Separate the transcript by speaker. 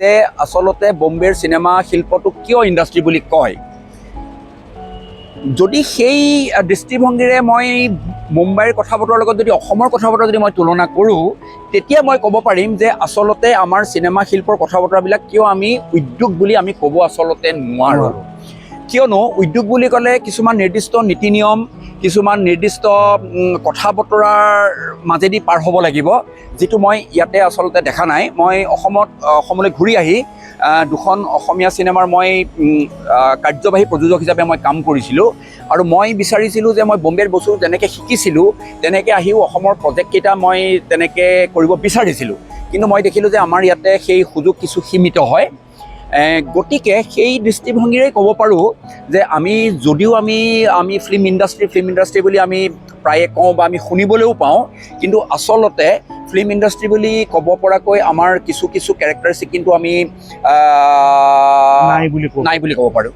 Speaker 1: আচলতে বম্বেৰ চিনেমা শিল্পটোক কিয় ইণ্ডাষ্ট্ৰী বুলি কয়, যদি সেই দৃষ্টিভংগীৰে মই মুম্বাইৰ কথা বতৰাৰ লগত যদি অসমৰ কথা বতৰা যদি মই তুলনা কৰোঁ, তেতিয়া মই ক'ব পাৰিম যে আচলতে আমাৰ চিনেমা শিল্পৰ কথা বতৰাবিলাক কিয় আমি উদ্যোগ বুলি আমি ক'ব আচলতে নোৱাৰোঁ। কিয়নো উদ্যোগ বুলি ক'লে কিছুমান নিৰ্দিষ্ট নীতি নিয়ম, কিছুমান নিৰ্দিষ্ট কথা বতৰাৰ মাজেদি পাৰ হ'ব লাগিব, যিটো মই ইয়াতে আচলতে দেখা নাই। মই অসমলৈ ঘূৰি আহি দুখন অসমীয়া চিনেমাৰ মই কাৰ্যবাহী প্ৰযোজক হিচাপে মই কাম কৰিছিলোঁ, আৰু মই বিচাৰিছিলোঁ যে মই বম্বেৰ বস্তু যেনেকৈ শিকিছিলোঁ তেনেকৈ আহিও অসমৰ প্ৰজেক্টকেইটা মই তেনেকৈ কৰিব বিচাৰিছিলোঁ, কিন্তু মই দেখিলোঁ যে আমাৰ ইয়াতে সেই সুযোগ কিছু সীমিত হয়। গতিকে সেই দৃষ্টিভংগীৰে ক'ব পাৰোঁ যে যদিও আমি ফিল্ম ইণ্ডাষ্ট্ৰী বুলি আমি প্ৰায়ে কওঁ বা আমি শুনিবলৈও পাওঁ, কিন্তু আচলতে ফিল্ম ইণ্ডাষ্ট্ৰী বুলি ক'ব পৰাকৈ আমাৰ কিছু কেৰেক্টাৰিষ্টিক কিন্তু আমি নাই বুলি ক'ব পাৰোঁ।